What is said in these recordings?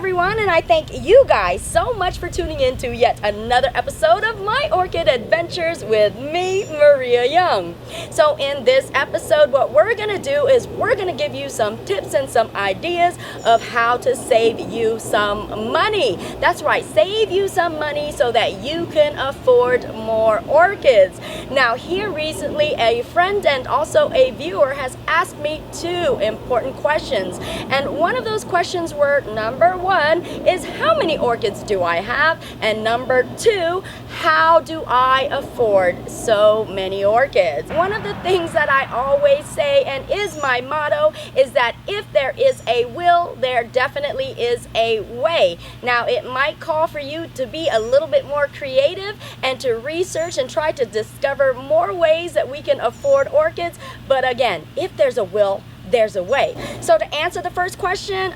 everyone, and I thank you guys so much for tuning in to yet another episode of my orchid adventures with me, Maria Young. So in this episode, what we're going to do is we're going to give you some tips and some ideas of how to save you some money. That's right, save you some money so that you can afford more orchids. Now here recently, a friend and also a viewer has asked me two important questions, and one of those questions were, number one is how many orchids do I have, and number two, how do I afford so many orchids? One of the things that I always say, and is my motto, is that if there is a will, there definitely is a way. Now it might call for you to be a little bit more creative and to research and try to discover more ways that we can afford orchids, but again, if there's a will, there's a way. So to answer the first question,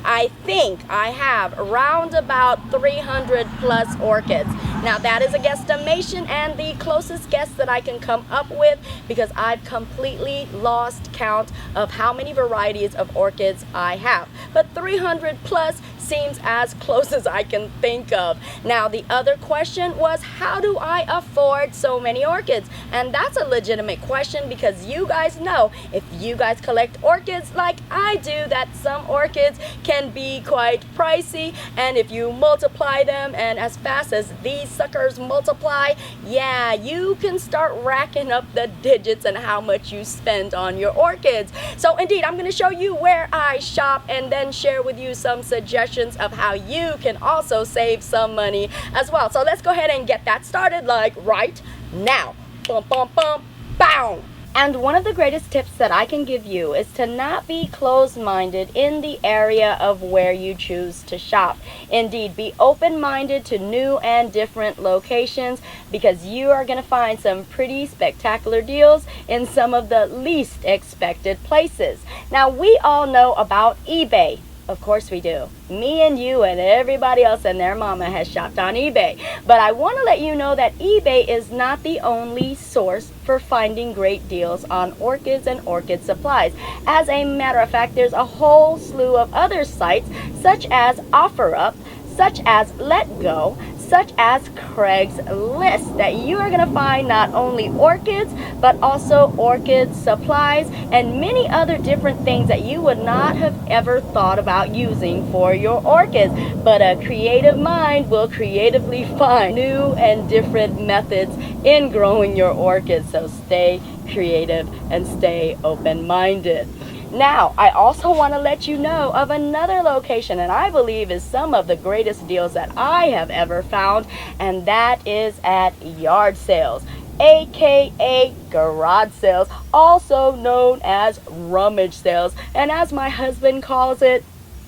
I think I have around about 300 plus orchids. Now that is a guesstimation and the closest guess that I can come up with, because I've completely lost count of how many varieties of orchids I have. But 300 plus seems as close as I can think of. Now the other question was, how do I afford so many orchids? And that's a legitimate question, because you guys know, if you guys collect orchids like I do, that some orchids can be quite pricey, and if you multiply them, and as fast as these suckers multiply, yeah, you can start racking up the digits and how much you spend on your orchids. So indeed, I'm going to show you where I shop and then share with you some suggestions of how you can also save some money as well. So let's go ahead and get that started, like right now. Bum, bum, bum, bow. And one of the greatest tips that I can give you is to not be closed-minded in the area of where you choose to shop. Indeed, be open-minded to new and different locations, because you are going to find some pretty spectacular deals in some of the least expected places. Now, we all know about eBay. Of course we do. Me and you and everybody else and their mama has shopped on eBay. But I want to let you know that eBay is not the only source for finding great deals on orchids and orchid supplies. As a matter of fact, there's a whole slew of other sites, such as OfferUp, such as LetGo, such as Craigslist, that you are going to find not only orchids, but also orchid supplies and many other different things that you would not have ever thought about using for your orchids. But a creative mind will creatively find new and different methods in growing your orchids. So stay creative and stay open-minded. Now, I also want to let you know of another location, and I believe is some of the greatest deals that I have ever found, and that is at yard sales, aka garage sales, also known as rummage sales, and as my husband calls it,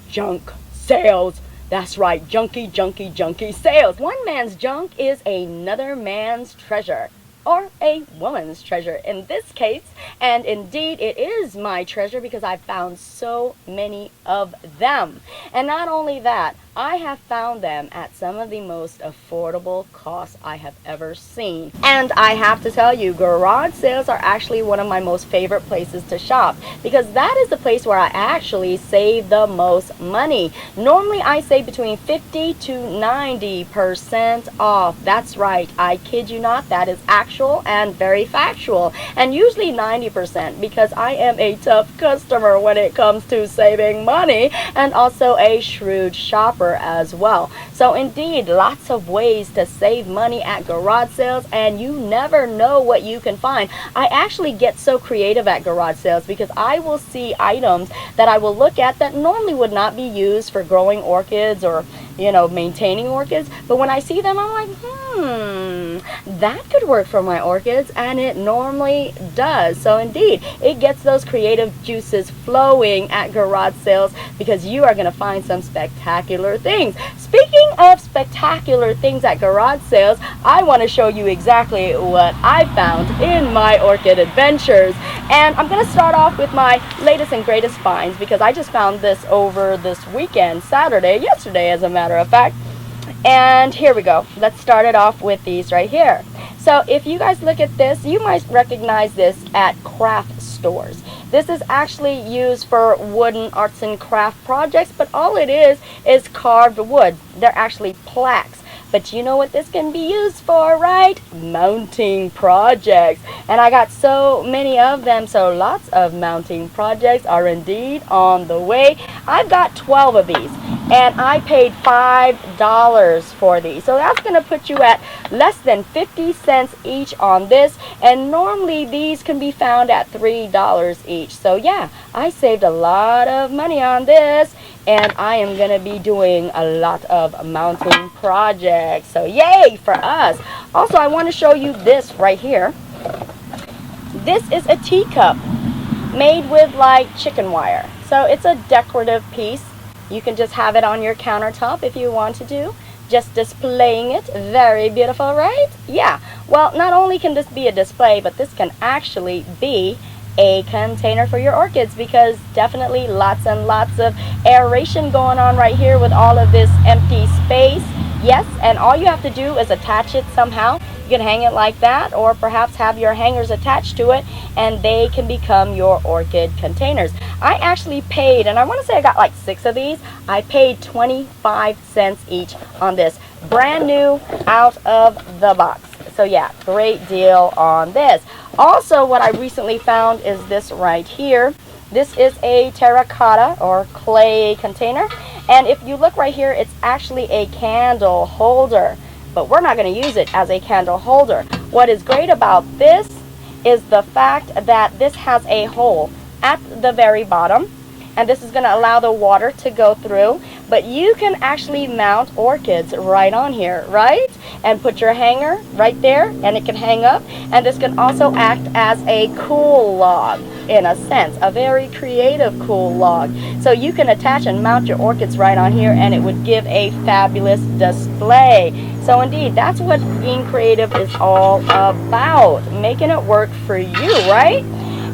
junk sales. That's right, junky sales. One man's junk is another man's treasure, or a woman's treasure in this case. And indeed, it is my treasure, because I've found so many of them. And not only that, I have found them at some of the most affordable costs I have ever seen. And I have to tell you, garage sales are actually one of my most favorite places to shop, because that is the place where I actually save the most money. Normally I save between 50 to 90% off. That's right, I kid you not, that is actual and very factual. And usually 90%, because I am a tough customer when it comes to saving money, and also a shrewd shopper as well. So indeed, lots of ways to save money at garage sales, and you never know what you can find. I actually get so creative at garage sales, because I will see items that I will look at that normally would not be used for growing orchids or, you know, maintaining orchids, but when I see them, I'm like, that could work for my orchids, and it normally does. So indeed, it gets those creative juices flowing at garage sales, because you are going to find some spectacular things. Speaking of spectacular things at garage sales, I want to show you exactly what I found in my orchid adventures. And I'm going to start off with my latest and greatest finds, because I just found this over this weekend, yesterday as a matter of fact. And here we go. Let's start it off with these right here. So if you guys look at this, you might recognize this at craft stores. This is actually used for wooden arts and craft projects, but all it is carved wood. They're actually plaques. But you know what this can be used for, right? Mounting projects. And I got so many of them, so lots of mounting projects are indeed on the way. I've got 12 of these, and I paid $5 for these. So that's going to put you at less than 50 cents each on this. And normally these can be found at $3 each. So yeah, I saved a lot of money on this. And I am going to be doing a lot of mounting projects. So yay for us. Also, I want to show you this right here. This is a teacup made with like chicken wire. So it's a decorative piece. You can just have it on your countertop if you want to do. Just displaying it. Very beautiful, right? Yeah. Well, not only can this be a display, but this can actually be a container for your orchids, because definitely lots and lots of aeration going on right here with all of this empty space. Yes, and all you have to do is attach it somehow. You can hang it like that, or perhaps have your hangers attached to it, and they can become your orchid containers. I actually paid, and I want to say I got like 6 of these. I paid 25 cents each on this. Brand new, out of the box. So yeah, great deal on this. Also, what I recently found is this right here. This is a terracotta or clay container. And if you look right here, it's actually a candle holder. But we're not going to use it as a candle holder. What is great about this is the fact that this has a hole at the very bottom. And this is going to allow the water to go through. But you can actually mount orchids right on here, right? And put your hanger right there, and it can hang up. And this can also act as a cool log, in a sense, a very creative cool log. So you can attach and mount your orchids right on here, and it would give a fabulous display. So indeed, that's what being creative is all about, making it work for you, right?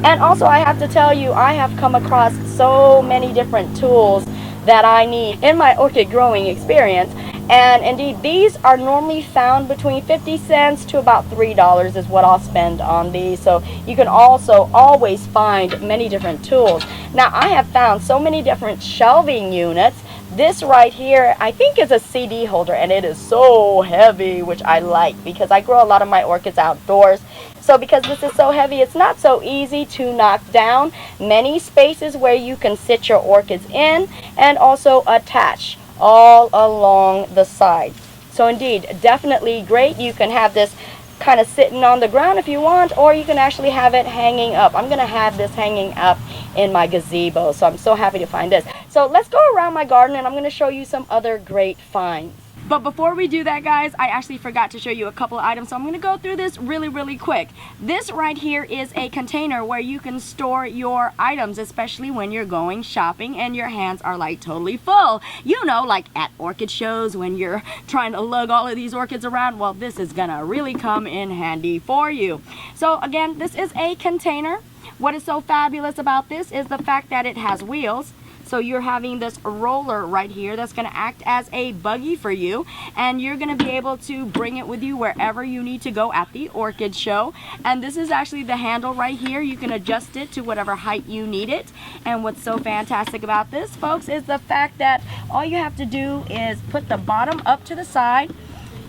And also, I have to tell you, I have come across so many different tools that I need in my orchid growing experience. And indeed, these are normally found between 50 cents to about $3 is what I'll spend on these. So you can also always find many different tools. Now, I have found so many different shelving units. This right here, I think, is a CD holder, and it is so heavy, which I like because I grow a lot of my orchids outdoors. So because this is so heavy, it's not so easy to knock down. Many spaces where you can sit your orchids in, and also attach all along the side. So indeed, definitely great. You can have this kind of sitting on the ground if you want, or you can actually have it hanging up. I'm going to have this hanging up in my gazebo, so I'm so happy to find this. So let's go around my garden, and I'm going to show you some other great finds. But before we do that, guys, I actually forgot to show you a couple of items, so I'm going to go through this really quick. This right here is a container where you can store your items, especially when you're going shopping and your hands are like totally full. You know, like at orchid shows when you're trying to lug all of these orchids around. Well, this is going to really come in handy for you. So again, this is a container. What is so fabulous about this is the fact that it has wheels. So you're having this roller right here that's going to act as a buggy for you, and you're going to be able to bring it with you wherever you need to go at the orchid show. And this is actually the handle right here. You can adjust it to whatever height you need it. And what's so fantastic about this, folks, is the fact that all you have to do is put the bottom up to the side,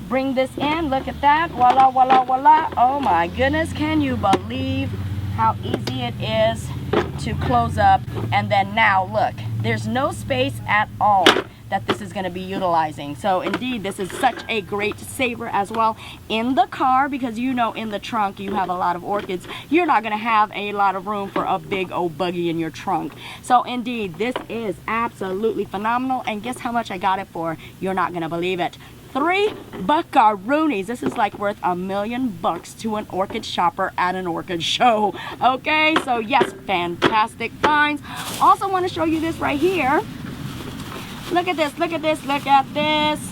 bring this in, look at that, voila, voila, voila. Oh my goodness, can you believe how easy it is to close up? And then now look, there's no space at all that this is going to be utilizing. So indeed, this is such a great saver as well in the car, because you know in the trunk you have a lot of orchids. You're not going to have a lot of room for a big old buggy in your trunk. So indeed, this is absolutely phenomenal. And guess how much I got it for? You're not going to believe it. $3 buckaroonies. This is like worth $1 million to an orchid shopper at an orchid show. Okay, so yes, fantastic finds. Also want to show you this right here. Look at this, look at this, look at this.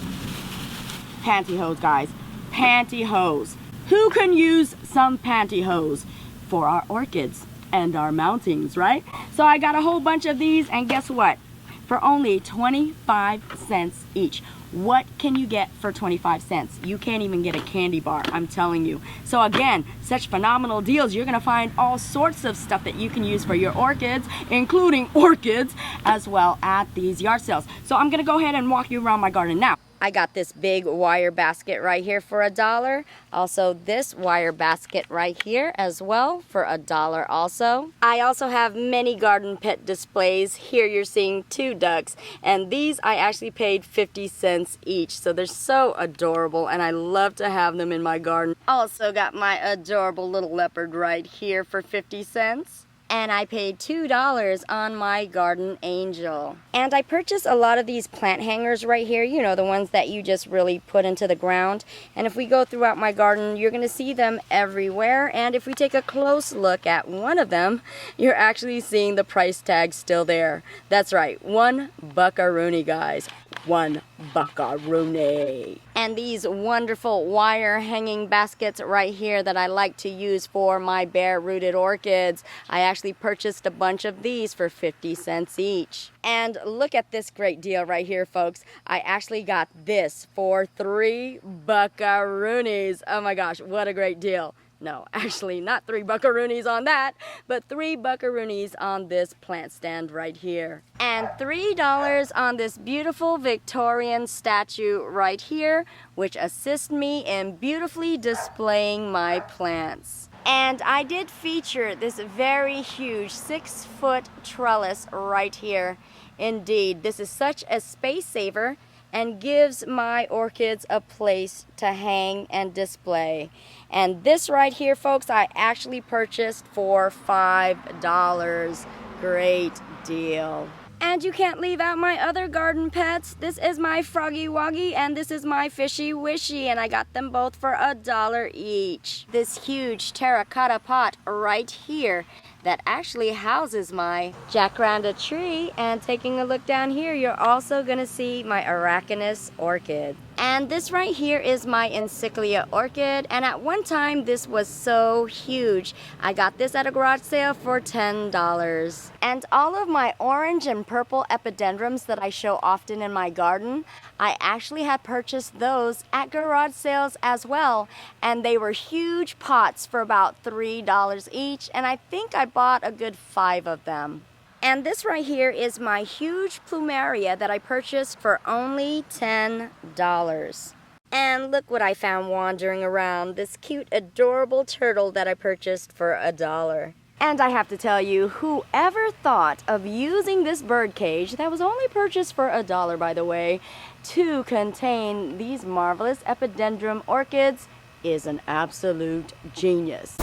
Pantyhose, guys. Pantyhose. Who can use some pantyhose for our orchids and our mountings, right? So I got a whole bunch of these, and guess what? For only 25 cents each. What can you get for 25 cents? You can't even get a candy bar, I'm telling you. So again, such phenomenal deals. You're gonna find all sorts of stuff that you can use for your orchids, including orchids, as well at these yard sales. So I'm gonna go ahead and walk you around my garden now. I got this big wire basket right here for $1. Also this wire basket right here as well for $1 also. I also have many garden pet displays. Here you're seeing 2 ducks, and these I actually paid 50 cents each. So they're so adorable and I love to have them in my garden. Also got my adorable little leopard right here for 50 cents. And I paid $2 on my garden angel. And I purchased a lot of these plant hangers right here, you know, the ones that you just really put into the ground. And if we go throughout my garden, you're gonna see them everywhere. And if we take a close look at one of them, you're actually seeing the price tag still there. That's right, $1 buckaroonie, guys. $1 buckaroonie. And these wonderful wire hanging baskets right here that I like to use for my bare rooted orchids. I actually purchased a bunch of these for 50 cents each. And look at this great deal right here, folks. I actually got this for $3 buckaroonies. Oh my gosh, what a great deal. No, actually not 3 buckaroonies on that, but 3 buckaroonies on this plant stand right here. And $3 on this beautiful Victorian statue right here, which assists me in beautifully displaying my plants. And I did feature this very huge 6-foot trellis right here. Indeed, this is such a space saver and gives my orchids a place to hang and display. And this right here, folks, I actually purchased for $5. Great deal. And you can't leave out my other garden pets. This is my Froggy Woggy and this is my Fishy Wishy, and I got them both for $1 each. This huge terracotta pot right here that actually houses my jacaranda tree, and taking a look down here, you're also gonna see my Arachnus orchid. And this right here is my Encyclia orchid, and at one time this was so huge. I got this at a garage sale for $10. And all of my orange and purple epidendrums that I show often in my garden, I actually had purchased those at garage sales as well, and they were huge pots for about $3 each, and I think I bought a good 5 of them. And this right here is my huge plumeria that I purchased for only $10. And look what I found wandering around, this cute adorable turtle that I purchased for $1. And I have to tell you, whoever thought of using this bird cage that was only purchased for $1, by the way, to contain these marvelous epidendrum orchids is an absolute genius.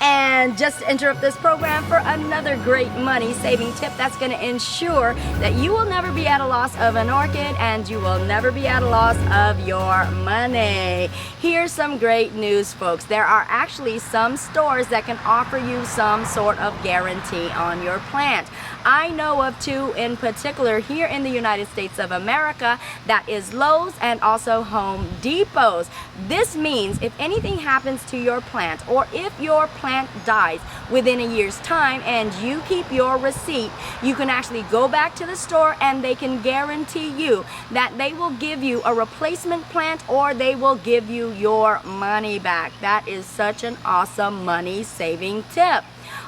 And just to interrupt this program for another great money-saving tip that's going to ensure that you will never be at a loss of an orchid and you will never be at a loss of your money. Here's some great news, folks. There are actually some stores that can offer you some sort of guarantee on your plant. I know of 2 in particular here in the United States of America, that is Lowe's and also Home Depot's. This means if anything happens to your plant, or if your plant dies within a year's time and you keep your receipt, you can actually go back to the store and they can guarantee you that they will give you a replacement plant or they will give you your money back. That is such an awesome money-saving tip.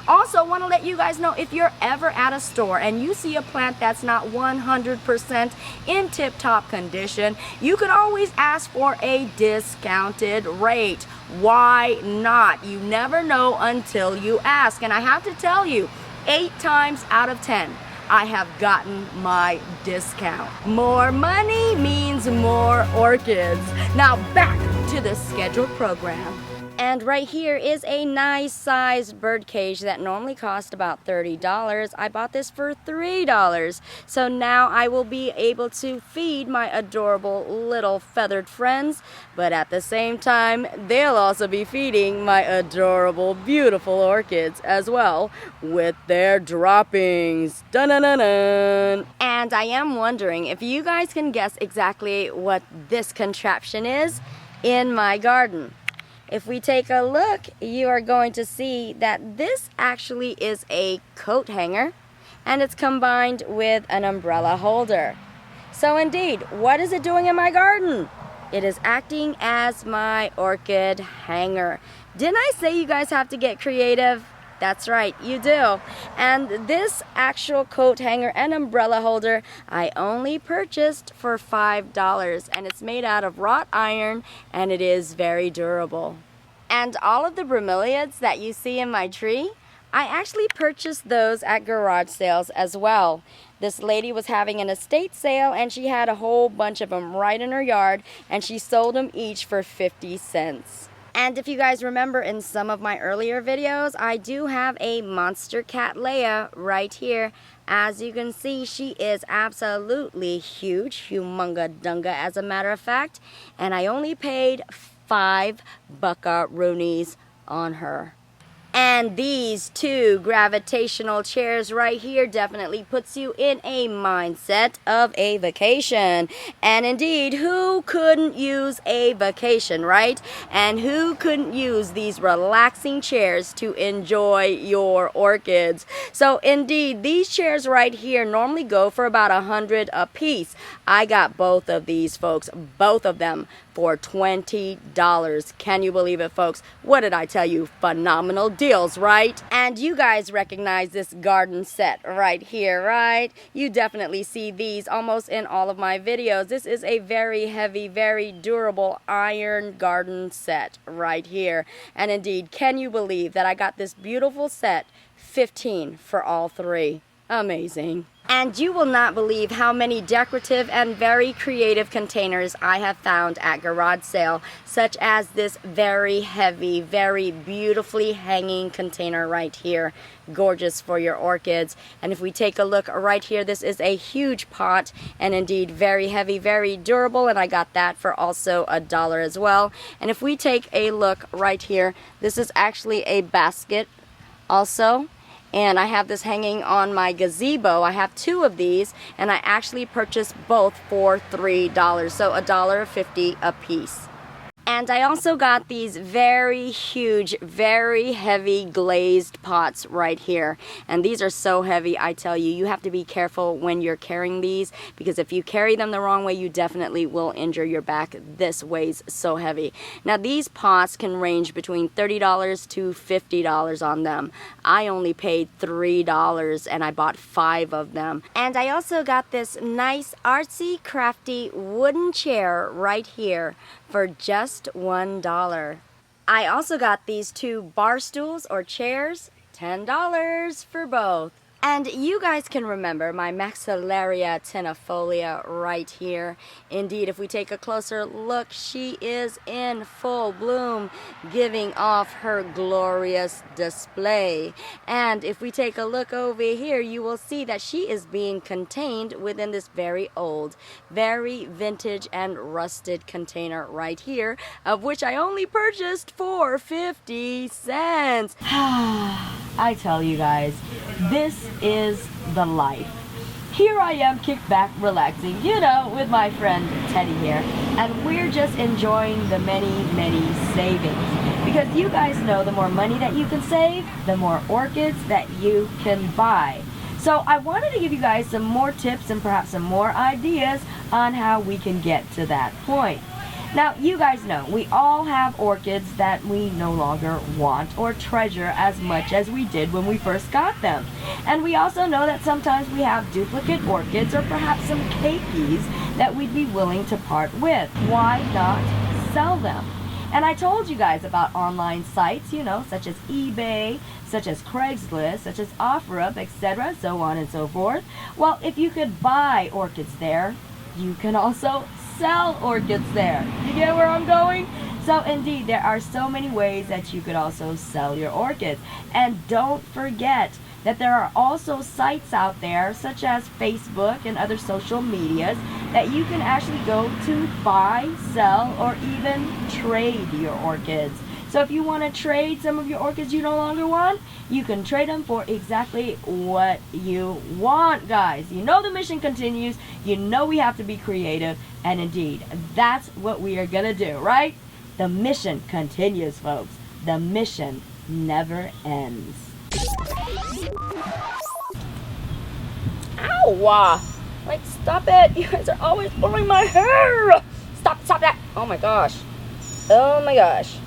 Also, want to let you guys know, if you're ever at a store and you see a plant that's not 100% in tip-top condition, you can always ask for a discounted rate. Why not? You never know until you ask. And I have to tell you, 8 times out of 10, I have gotten my discount. More money means more orchids. Now back to the scheduled program. And right here is a nice sized bird cage that normally cost about $30. I bought this for $3. So now I will be able to feed my adorable little feathered friends, but at the same time, they'll also be feeding my adorable, beautiful orchids as well with their droppings. Dun-dun-dun-dun. And I am wondering if you guys can guess exactly what this contraption is in my garden. If we take a look, you are going to see that this actually is a coat hanger. and it's combined with an umbrella holder. So indeed, what is it doing in my garden? It is acting as my orchid hanger. Didn't I say you guys have to get creative? That's right, you do. And this actual coat hanger and umbrella holder I only purchased for $5, and it's made out of wrought iron and it is very durable. And all of the bromeliads that you see in my tree, I actually purchased those at garage sales as well. This lady was having an estate sale and she had a whole bunch of them right in her yard, and she sold them each for 50 cents. And if you guys remember in some of my earlier videos, I do have a monster cattleya right here. As you can see, she is absolutely huge, humunga-dunga as a matter of fact, and I only paid 5 buckaroonies on her. And these 2 gravitational chairs right here definitely puts you in a mindset of a vacation. And indeed, who couldn't use a vacation, right? And who couldn't use these relaxing chairs to enjoy your orchids? So indeed, these chairs right here normally go for about $100 a piece. I got both of these, folks, both of them, for $20. Can you believe it, folks? What did I tell you? Phenomenal deals, right? And you guys recognize this garden set right here, right? You definitely see these almost in all of my videos. This is a very heavy, very durable iron garden set right here. And indeed, can you believe that I got this beautiful set, 15 for all 3? Amazing. And you will not believe how many decorative and very creative containers I have found at garage sale, such as this very heavy, very beautifully hanging container right here. Gorgeous for your orchids. And if we take a look right here, this is a huge pot, and indeed very heavy, very durable, and I got that for also $1 as well. And if we take a look right here, this is actually a basket also. And I have this hanging on my gazebo. I have 2 of these, and I actually purchased both for $3, so $1.50 a piece. And I also got these very huge, very heavy glazed pots right here. And these are so heavy, I tell you. You have to be careful when you're carrying these, because if you carry them the wrong way, you definitely will injure your back. This weighs so heavy. Now these pots can range between $30 to $50 on them. I only paid $3 and I bought 5 of them. And I also got this nice artsy crafty wooden chair right here for just $1. I also got these 2 bar stools or chairs, $10 for both. And you guys can remember my Maxillaria tenafolia right here. Indeed, if we take a closer look, she is in full bloom, giving off her glorious display. And if we take a look over here, you will see that she is being contained within this very old, very vintage and rusted container right here, of which I only purchased for 50 cents. I tell you guys, this is the life. Here I am, kicked back, relaxing, you know, with my friend Teddy here, and we're just enjoying the many, many savings. Because you guys know the more money that you can save, the more orchids that you can buy. So I wanted to give you guys some more tips and perhaps some more ideas on how we can get to that point. Now, you guys know, we all have orchids that we no longer want or treasure as much as we did when we first got them. And we also know that sometimes we have duplicate orchids or perhaps some keikis that we'd be willing to part with. Why not sell them? And I told you guys about online sites, you know, such as eBay, such as Craigslist, such as OfferUp, etc., so on and so forth. Well, if you could buy orchids there, you can also sell orchids there. You get where I'm going? So indeed, there are so many ways that you could also sell your orchids. And don't forget that there are also sites out there, such as Facebook and other social medias, that you can actually go to buy, sell, or even trade your orchids. So if you want to trade some of your orchids you no longer want, you can trade them for exactly what you want, guys. You know the mission continues. You know we have to be creative. And indeed, that's what we are going to do, right? The mission continues, folks. The mission never ends. Ow! Like, stop it. You guys are always pulling my hair. Stop that. Oh my gosh. Oh my gosh.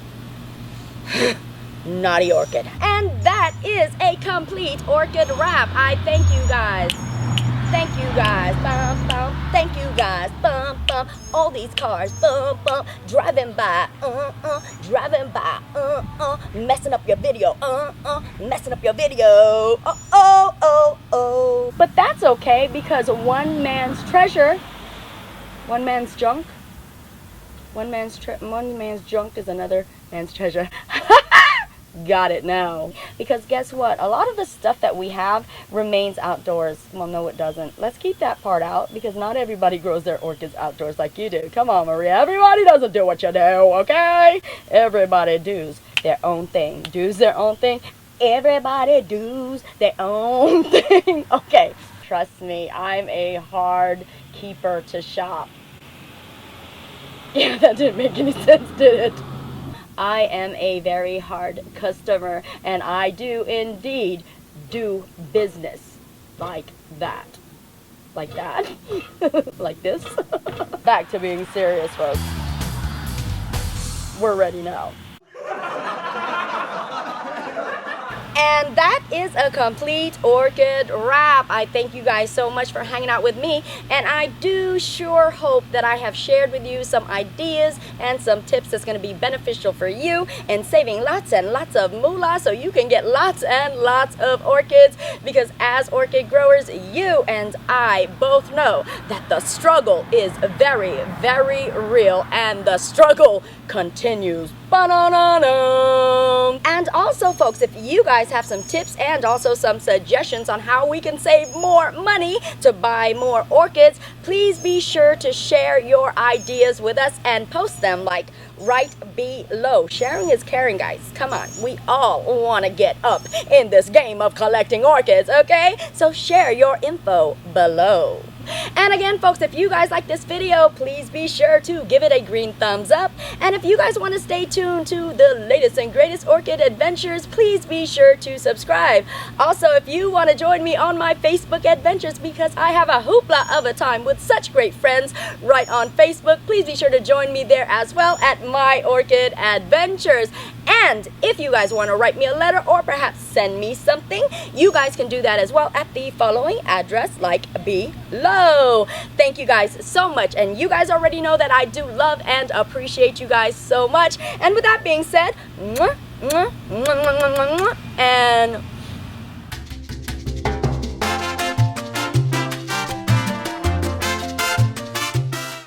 Naughty orchid. And that is a complete orchid wrap. I thank you guys. Thank you guys. Bum, bum. Thank you guys. Bum, bum. All these cars. Bum, bum. Driving by. Driving by. Messing up your video. Messing up your video. Oh. But that's okay, because one man's treasure, one man's junk, one man's junk is another man's treasure. Got it now. Because guess what? A lot of the stuff that we have remains outdoors. Well, no, it doesn't. Let's keep that part out, because not everybody grows their orchids outdoors like you do. Come on, Maria. Everybody doesn't do what you do, okay? Everybody does their own thing. Does their own thing. Everybody does their own thing. Okay. Trust me, I'm a hard keeper to shop. Yeah, that didn't make any sense, did it? I am a very hard customer, and I do indeed do business like that. Like that. Like this. Back to being serious, folks. We're ready now. And that is a complete orchid wrap. I thank you guys so much for hanging out with me, and I do sure hope that I have shared with you some ideas and some tips that's going to be beneficial for you in saving lots and lots of moolah so you can get lots and lots of orchids, because as orchid growers, you and I both know that the struggle is very, very real, and the struggle continues. Ba-da-da-da. And also, folks, if you guys have some tips and also some suggestions on how we can save more money to buy more orchids, please be sure to share your ideas with us and post them like right below. Sharing is caring, guys. Come on, we all want to get up in this game of collecting orchids, okay? So share your info below. And again, folks, if you guys like this video, please be sure to give it a green thumbs up. And if you guys want to stay tuned to the latest and greatest orchid adventures, please be sure to subscribe. Also, if you want to join me on my Facebook adventures, because I have a hoopla of a time with such great friends right on Facebook, please be sure to join me there as well at My Orchid Adventures. And if you guys want to write me a letter or perhaps send me something, you guys can do that as well at the following address like below. Thank you guys so much, and you guys already know that I do love and appreciate you guys so much. And with that being said, and